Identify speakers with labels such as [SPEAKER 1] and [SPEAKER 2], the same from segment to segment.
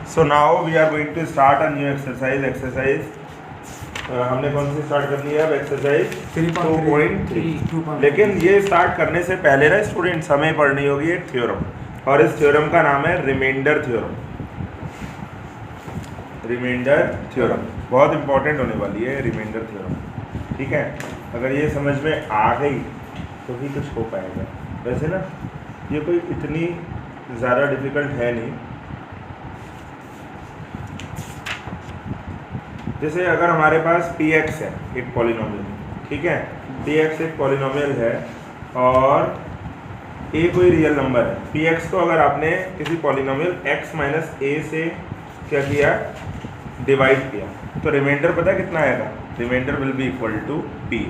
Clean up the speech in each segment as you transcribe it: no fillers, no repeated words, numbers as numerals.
[SPEAKER 1] So now we are going to start a new exercise. हमने कौन सी start करनी है अब एक्सरसाइज 2.3। लेकिन ये स्टार्ट करने से पहले ना स्टूडेंट्स हमें पढ़नी होगी एक थ्योरम, और इस थ्योरम का नाम है रिमाइंडर थ्योरम। रिमाइंडर थ्योरम बहुत इंपॉर्टेंट होने वाली है रिमाइंडर थ्योरम, ठीक है। अगर ये समझ में आ गई तो ही कुछ हो पाएगा। वैसे ना ये कोई इतनी ज़्यादा डिफिकल्ट है नहीं। जैसे अगर हमारे पास px है एक पॉलिनोमियल, ठीक है, px एक पॉलिनोमियल है और a कोई रियल नंबर है। px को अगर आपने किसी पॉलिनोमियल x माइनस a से क्या किया, डिवाइड किया, तो रिमाइंडर पता है कितना आएगा? Remainder will be equal to p।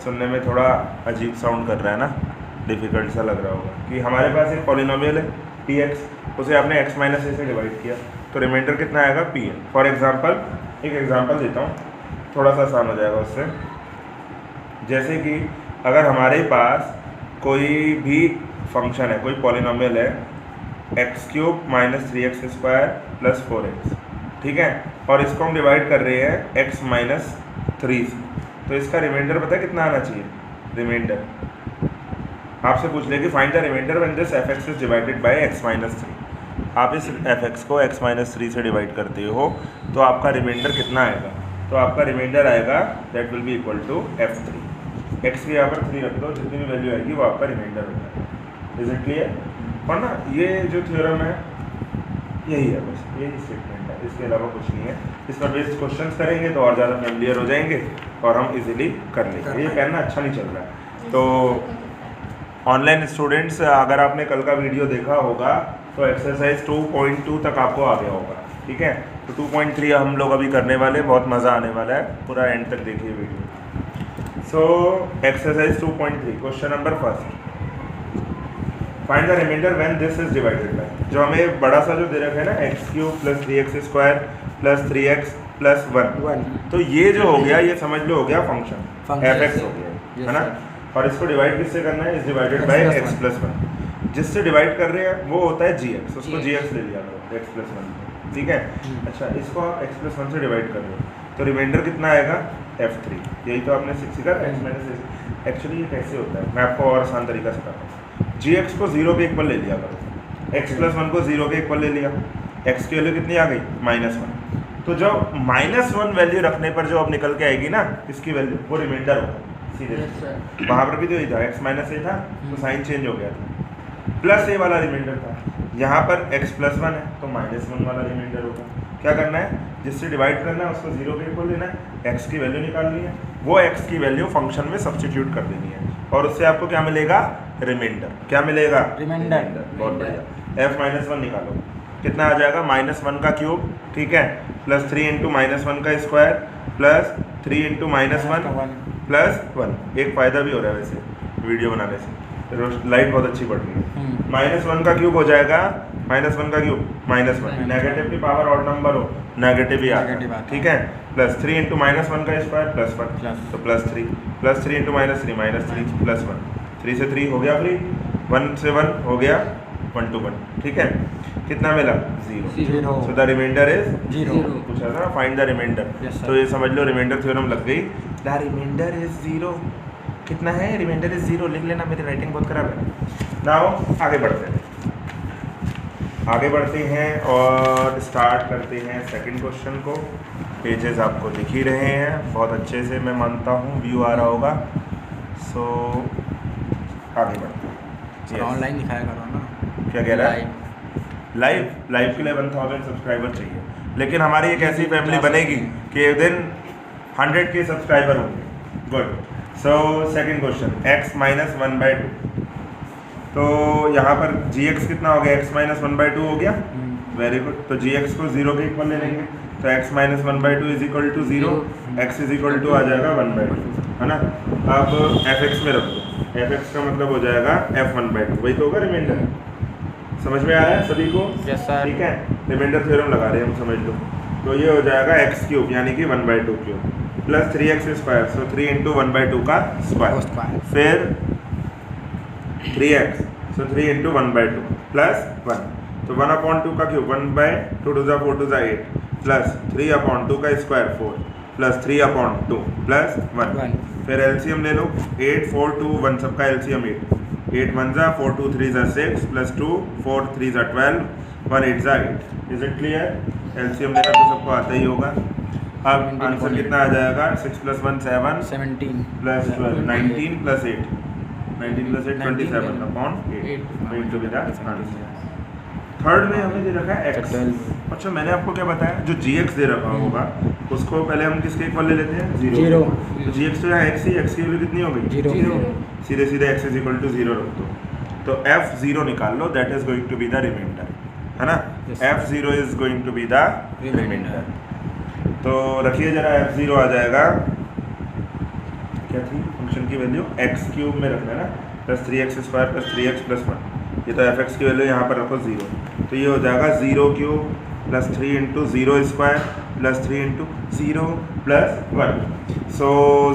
[SPEAKER 1] सुनने में थोड़ा अजीब साउंड कर रहा है ना, डिफिकल्ट सा लग रहा होगा कि हमारे पास एक पॉलिनोमियल है px, उसे आपने x माइनस a से डिवाइड किया, तो रिमाइंडर कितना आएगा? p है। फॉर एग्जांपल एक एग्जांपल देता हूँ, थोड़ा सा आसान हो जाएगा उससे। जैसे कि अगर हमारे पास कोई भी फंक्शन है, कोई पॉलिनोमियल है x cube minus 3x square plus 4x, ठीक है, और इसको हम डिवाइड कर रहे हैं x माइनस 3 से, तो इसका रिमाइंडर पता है कितना आना चाहिए? रिमाइंडर आपसे पूछ ले कि find the remainder when this fx is divided by x minus 3। आप इस fx को x माइनस 3 से डिवाइड करते हो तो आपका रिमाइंडर कितना आएगा? तो आपका रिमाइंडर आएगा that will be equal to f3। x की यहाँ पर 3 रख दो, जितनी भी वैल्यू आएगी वो आपका रिमाइंडर होता है। Is it clear? और ना ये जो थ्योरम है यही है, बस यही स्टेटमेंट है, इसके अलावा कुछ नहीं है। इस पर बेस्ड क्वेश्चन करेंगे तो और ज़्यादा फेमिलियर हो जाएंगे और हम इजीली कर लेंगे। ये कहना अच्छा नहीं चल रहा है। तो ऑनलाइन स्टूडेंट्स, अगर आपने कल का वीडियो देखा होगा तो एक्सरसाइज 2.2 तक आपको आ गया होगा, ठीक है। तो 2.3 हम लोग अभी करने वाले, बहुत मज़ा आने वाला है, पूरा एंड तक देखिए video. So exercise 2.3 question number first, find the remainder when this is divided by. जो हमें बड़ा सा जो दे रखा है ना x cube plus 3x square plus 3x plus 1, तो ये जो हो गया ये समझ लो हो गया फंक्शन f(x) हो गया, है ना। और इसको डिवाइड किससे करना है? Is divided by x plus 1। जिससे डिवाइड कर रहे हैं वो होता है gx, उसको gx ले लिया करो x प्लस 1, ठीक है। अच्छा, इसको आप x प्लस 1 से डिवाइड कर रहे हो तो रिमाइंडर कितना आएगा? f3। यही तो आपने सीखा x माइनस a। एक्चुअली ये कैसे होता है मैं आपको और आसान तरीका सिखाता हूँ। gx को 0 के इक्वल ले लिया करो, x प्लस 1 को 0 के इक्वल ले लिया, x की वैल्यू कितनी आ गई? -1। तो जो -1 वैल्यू रखने पर जो अब निकल के आएगी ना इसकी वैल्यू, वो रिमाइंडर होगा सीधे। वहाँ पर भी तो यही था, x माइनस a था तो साइन चेंज हो गया था, प्लस a वाला रिमाइंडर था। यहाँ पर x प्लस 1 है तो -1 वाला रिमाइंडर होगा। क्या करना है? जिससे डिवाइड करना है उसको 0 के इक्वल लेना है, x की वैल्यू निकालनी है, वो x की वैल्यू फंक्शन में सब्स्टिट्यूट कर देनी है और उससे आपको क्या मिलेगा? रिमाइंडर। क्या मिलेगा? रिमाइंडर। बहुत बढ़िया। f माइनस 1 निकालो, कितना आ जाएगा? -1 का क्यूब, ठीक है, प्लस 3 इंटू -1 का स्क्वायर प्लस 3 इंटू -1 प्लस 1। एक फ़ायदा भी हो रहा है वैसे वीडियो बनाने से, लाइट बहुत अच्छी पड़ रही है। -1 का क्यूब हो जाएगा, -1 का क्यूब -1, नेगेटिव की पावर ऑड नंबर हो नेगेटिव ही आता है, ठीक है, प्लस 3 इंटू -1 का स्क्वायर प्लस 1, तो +3 प्लस 3 इंटू -3 -3 प्लस 1, 3 से 3 हो गया फ्री, 1 से 1 हो गया 1 to 1, ठीक है। कितना मिला? 0। So the remainder is 0। पूछा था फाइंड द रिमाइंडर, तो ये समझ लो रिमाइंडर थ्योरम लग गई। The remainder is 0। कितना है? Remainder is 0। लिख लेना, मेरी राइटिंग बहुत खराब है। नाउ आगे बढ़ते हैं और स्टार्ट करते हैं सेकंड क्वेश्चन को। पेजेस आपको दिख ही रहे हैं बहुत अच्छे से, मैं मानता हूँ व्यू आ रहा होगा। सो आगे बढ़ते हैं।
[SPEAKER 2] ऑनलाइन दिखाया करो ना।
[SPEAKER 1] क्या कह रहा है? लाइव के लिए 1000 सब्सक्राइबर चाहिए, लेकिन हमारी एक ऐसी फैमिली बनेगी कि एक दिन 100 के सब्सक्राइबर होंगे। Good. So second question, x minus 1/2। तो यहाँ पर gx कितना हो गया? x माइनस 1/2 हो गया। Very good. तो gx को 0 के इक्वल ले लेंगे, तो x minus 1/2 is equal to 0, x is equal to आ जाएगा 1/2, है ना। अब fx में रख दो, fx का मतलब हो जाएगा f1/2, वही तो होगा रिमाइंडर। समझ में आ रहा है सभी को?
[SPEAKER 2] Yes sir.
[SPEAKER 1] ठीक है, रिमाइंडर थ्योरम लगा रहे हैं हम, समझ लो। तो ये हो जाएगा x क्यूब यानी कि 1/2 क्यूब प्लस 3x स्क्वायर, सो 3 इंटू 1/2 का स्क्वायर, फिर 3x, सो 3 इंटू 1/2 प्लस 1। तो 1/2 का क्यूब 1/2 2 * 4 * 8 प्लस 3/2 का स्क्वायर 4 प्लस 3/2 प्लस 1। फिर एलसीएम ले लो, 8 4 2 1 सबका LCM 8 1 * 4 2 3 * 6 plus 2 4 3 * 12 1 8 * 8। Is it clear? LCM लेना तो सबको आता ही होगा। अब आंसर कितना आ जाएगा? 6 + 1 7
[SPEAKER 2] 17
[SPEAKER 1] plus 12 19 plus 8 19 plus 8 27/8 going to be the answer। Third में हमें दे रखा है x। अच्छा मैंने आपको क्या बताया, जो gx दे रखा होगा उसको पहले हम किसके इक्वल ले लेते हैं? 0। तो gx तो यहाँ x ही, x की वैल्यू कितनी हो गई? 0। सीधे सीधे x = 0 रख दो, तो f0 निकाल लो, that is going to be the remainder, है ना? f0 is going to be the remainder. तो रखिए जरा, f0 आ जाएगा, क्या थी फंक्शन की वैल्यू? x³ में रखना है ना, plus 3x² plus 3x plus 1। ये तो fx की वैल्यू यहाँ पर रखो 0, तो ये हो जाएगा 0³ प्लस 3 × 0² प्लस 3 × 0 प्लस 1। सो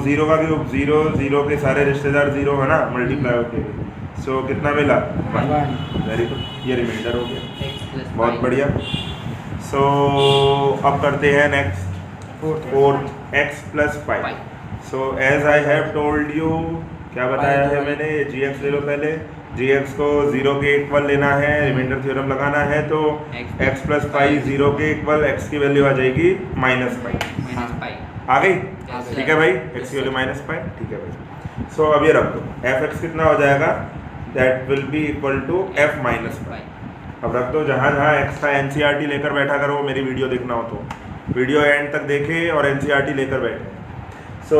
[SPEAKER 1] 0 का क्यूब 0, 0 के सारे रिश्तेदार 0 है ना, मल्टीप्लाई होके। सो कितना मिला? 1। वेरी गुड, ये रिमाइंडर हो गया, बहुत बढ़िया। सो अब करते हैं next, fourth x + 5। So as I have told you, क्या बताया है मैंने? gx ले लो पहले, gx को 0 के इक्वल लेना है, रिमाइंडर थ्योरम लगाना है, तो x + 5 0 के इक्वल, x की वैल्यू आ जाएगी -5। आ गई? ठीक है भाई, x की वैल्यू -5, ठीक है भाई। सो अब ये रख दो, fx कितना हो जाएगा? That will be equal to f - 5। अब रख दो, जहाँ जहाँ x था NCERT लेकर बैठा करो, मेरी वीडियो देखना हो तो वीडियो एंड तक देखे और NCERT लेकर बैठे। सो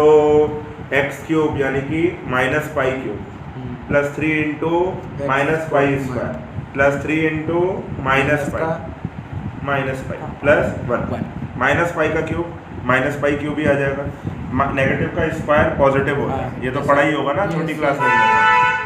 [SPEAKER 1] x³ यानी कि -π³ प्लस 3 × -π² प्लस 3 × -π प्लस 1 -π का क्यूब, -π³ ही आ जाएगा। नेगेटिव का स्क्वायर पॉजिटिव होता है, ये तो पढ़ा ही होगा ना छोटी क्लास में,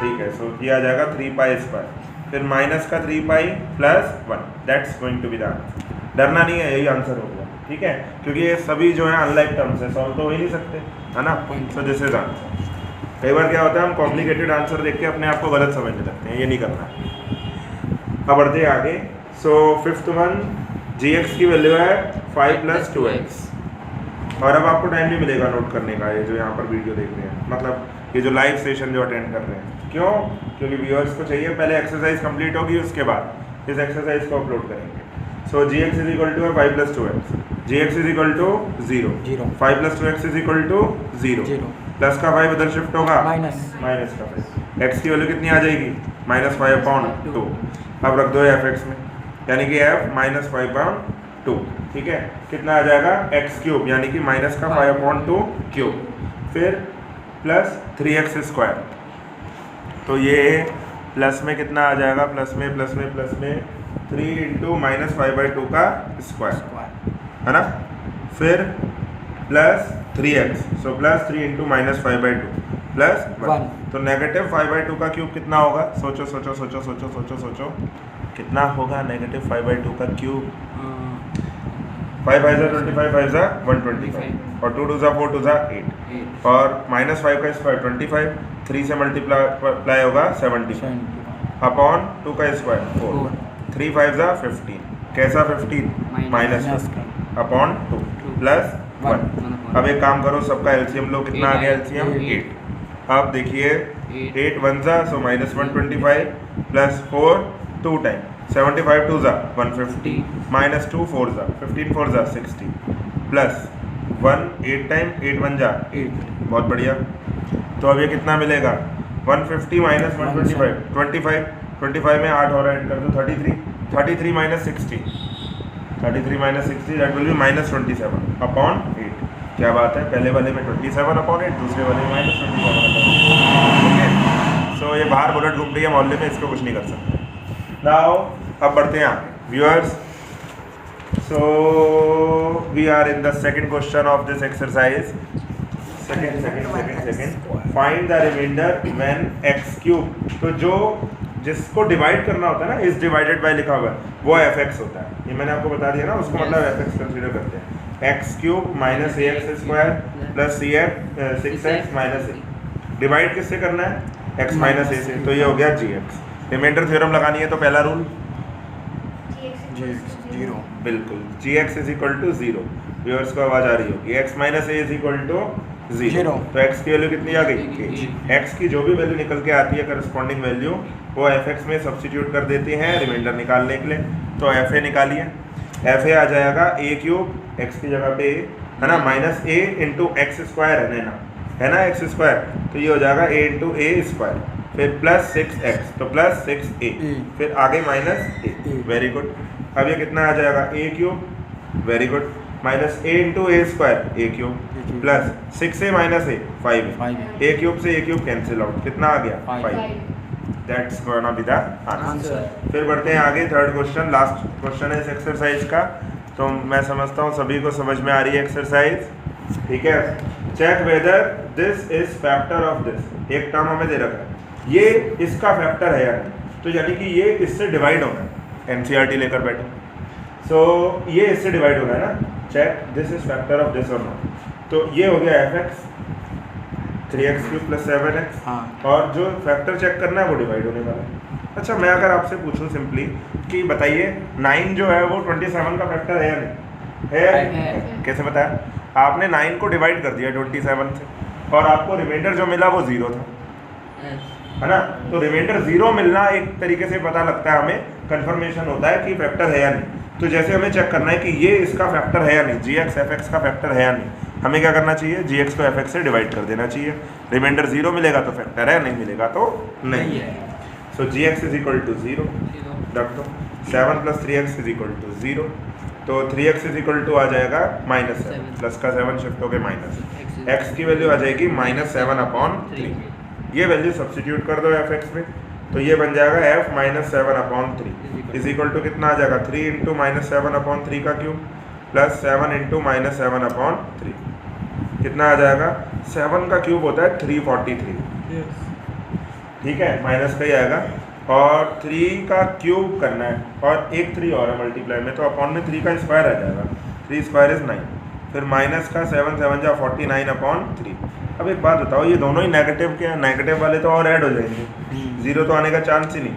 [SPEAKER 1] ठीक है। सो ये आ जाएगा 3π², फिर माइनस का 3π plus 1, that's going to be the answer. डरना नहीं है, यही आंसर होगा, ठीक है, क्योंकि ये सभी जो है अनलाइक टर्म्स है, सॉल्व तो हो ही नहीं सकते, है ना। So this is answer. कई बार क्या होता है, हम कॉम्प्लिकेटेड आंसर देख के अपने आप को गलत समझने लगते हैं, ये नहीं करना। अब बढ़ते हैं आगे। सो फिफ्थ वन, gx की वैल्यू है 5 + 2x, और अब आपको टाइम भी मिलेगा नोट करने का, ये जो यहाँ पर वीडियो देख रहे हैं, मतलब ये जो लाइव सेशन जो अटेंड कर रहे हैं। क्यों? क्योंकि व्यूअर्स को चाहिए पहले एक्सरसाइज कंप्लीट होगी, उसके बाद इस एक्सरसाइज को अपलोड करेंगे। सो gx = 5 + 2x, gx = 0, 5 + 2x = 0, plus का 5 इधर शिफ्ट होगा, माइनस का 5, x की वैल्यू कितनी आ जाएगी? -5/2। अब रख दो fx में, यानी कि f -5/2, ठीक है। कितना आ जाएगा? x³ यानी कि माइनस का 5/2 क्यूब, फिर प्लस 3x²। तो ये प्लस में कितना आ जाएगा? प्लस में 3 × -5/2 का स्क्वायर, है ना, फिर plus 3x, so plus 3 × -5/2 plus 1। तो नेगेटिव 5/2 का क्यूब कितना होगा? सोचो सोचो सोचो सोचो सोचो सोचो, कितना होगा नेगेटिव 5/2 का क्यूब? 5 × 5 = 25, 5 × 125, और 2 × 2 = 4, 2 × 8, और -5 का स्क्वायर 25, 3 से मल्टीप्लाई होगा 70 अपॉन 2 का स्क्वायर 4, 3 × 5 = 15, कैसा 15? Minus upon 2 plus 1। अब एक काम करो, सबका एलसीएम लो, कितना आ गया एलसीएम? 8। अब देखिए 8 1 ज़ा, सो -125 प्लस 4 2 टाइम, 75 2 ज़ा 150, माइनस 2 4 ज़ा 15 4 ज़ा 60, प्लस 1 8 टाइम, 8 1 ज़ा 8, बहुत बढ़िया। तो अब ये कितना मिलेगा? 150 माइनस 125, 25 में 8 और ऐड कर दो, 33 - 60, 33 - 60, दैट विल बी -27 अपॉन 8। क्या बात है, पहले वाले में 27 अपॉन 8, दूसरे वाले में -27 अपॉन 8, ओके। सो ये बाहर बुलेट घूम रही है मोहल्ले में, इसको कुछ नहीं कर सकते। नाउ अब बढ़ते हैं आगे viewers. So we are in the second question of this exercise. Second find the remainder when x³। तो जो जिसको डिवाइड करना होता है ना, इज डिवाइडेड बाय लिखा हुआ है, वो fx होता है। ये मैंने आपको बता दिया ना, उसको मतलब fx कंसीडर करते हैं। x³ - ax² plus 6x - a। Divide किससे करना है? x - a से, तो ये हो गया gx। रिमाइंडर थ्योरम लगानी है तो पहला रूल,
[SPEAKER 2] जीरो।
[SPEAKER 1] बिल्कुल, g x is equal to zero. Viewers को आवाज़ आ रही होगी। X minus a is equal to zero. तो एक्स की वैल्यू कितनी आ गई? एक्स की जो भी वैल्यू निकल के आती है करस्पॉन्डिंग वैल्यू, वो एफ एक्स में सब्सटीट्यूट कर देते हैं रिमाइंडर निकालने के लिए। तो एफ ए निकालिए। एफ ए आ जाएगा ए क्यूब, एक्स की जगह पे है ना, माइनस ए इंटू एक्स स्क्वायर है ना एक्स स्क्वायर, तो ये हो जाएगा ए इंटू ए स्क्वायर, फिर प्लस 6x, तो प्लस 6a, फिर आगे माइनस ए। Very good. अब ये कितना आ जाएगा? ए क्यूब, वेरी गुड, माइनस ए इंटू ए स्क्वायर, ए क्यूब, प्लस 6a माइनस ए 5a। ए क्यूब से ए क्यूब कैंसिल आउट, कितना आ गया? 5। That's gonna be the answer. फिर बढ़ते हैं आगे, थर्ड क्वेश्चन, लास्ट क्वेश्चन है इस एक्सरसाइज का। तो मैं समझता हूँ सभी को समझ में आ रही है एक्सरसाइज, ठीक है। Check whether this is factor of this. एक टर्म हमें दे रखा है, ये इसका फैक्टर है या नहीं, तो यानी कि ये इससे डिवाइड होना है। एनसीईआरटी लेकर बैठो, सो ये इससे डिवाइड होना है ना। Check this is factor of this और नॉट। तो ये हो गया F x 3x cube plus 7x, और जो फैक्टर चेक करना है वो डिवाइड होने वाला है। अच्छा, मैं अगर आपसे पूछूं सिंपली कि बताइए 9 जो है वो 27 का फैक्टर है या नहीं? है। कैसे बताया? आपने 9 को डिवाइड कर दिया 27 से, और आपको रिमाइंडर जो मिला वो 0 था, है ना। तो रिमाइंडर 0 मिलना एक तरीके से पता लगता है, हमें कंफर्मेशन होता है कि फैक्टर है या नहीं। तो जैसे हमें चेक करना है कि ये इसका फैक्टर है या नहीं, जी एक्स एफ एक्स का फैक्टर है या नहीं, हमें क्या करना चाहिए? जी एक्स को एफ एक्स से डिवाइड कर देना चाहिए। रिमाइंडर 0 मिलेगा तो फैक्टर है, नहीं मिलेगा तो नहीं है। सो जी एक्स इज इक्वल टू 0 रख दो। 7 plus 3x is equal to 0, तो 3x इज इक्वल टू आ जाएगा -7, प्लस का 7 शिफ्ट हो गए माइनस, x की वैल्यू आ जाएगी -7/3। ये वैल्यू सब्सटीट्यूट कर दो एफ एक्स में, तो ये बन जाएगा f -7/3 इज इक्वल टू कितना आ जाएगा? 3 इंटू -7/3 का क्यूब प्लस 7 इंटू -7/3, कितना आ जाएगा? 7 का क्यूब होता है 343, ठीक है, माइनस का ही आएगा, और 3 का क्यूब करना है, और एक 3 और है मल्टीप्लाई में, तो अपॉन में 3 का स्क्वायर आ जाएगा, 3 स्क्वायर इज 9, फिर माइनस का 7 7 जा 49/3। अब एक बात बताओ, ये दोनों ही नेगेटिव के हैं, नेगेटिव वाले तो और ऐड हो जाएंगे, 0 तो आने का चांस ही नहीं।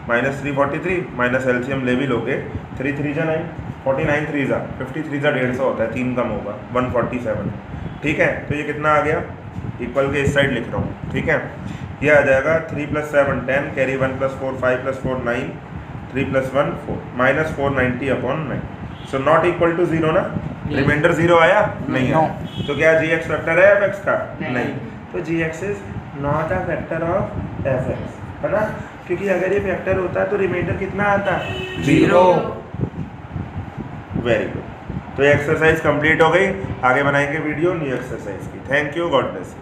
[SPEAKER 1] -343 माइनस एलसीएम ले भी लोगे, 3 3 जा 9, 49 3 जा 53 जा 150 होता है, 3 कम होगा 147, ठीक है। तो ये कितना आ गया? इक्वल के इस साइड लिख रहा हूँ, ठीक है। ये आ जाएगा 3 + 7 10, carry 1 + 4 5 + 4 9, 3 + 1 4, -490/9। So not equal to 0 ना, रिमाइंडर 0 आया? नहीं आया। तो क्या जी एक्स फैक्टर है एफ एक्स का? नहीं। तो g x is not a factor of f x, है ना, क्योंकि अगर ये फैक्टर होता तो रिमाइंडर कितना आता? 0। Very good. तो ये एक्सरसाइज कंप्लीट हो गई, आगे बनाएंगे वीडियो न्यू एक्सरसाइज की। Thank you, God bless you.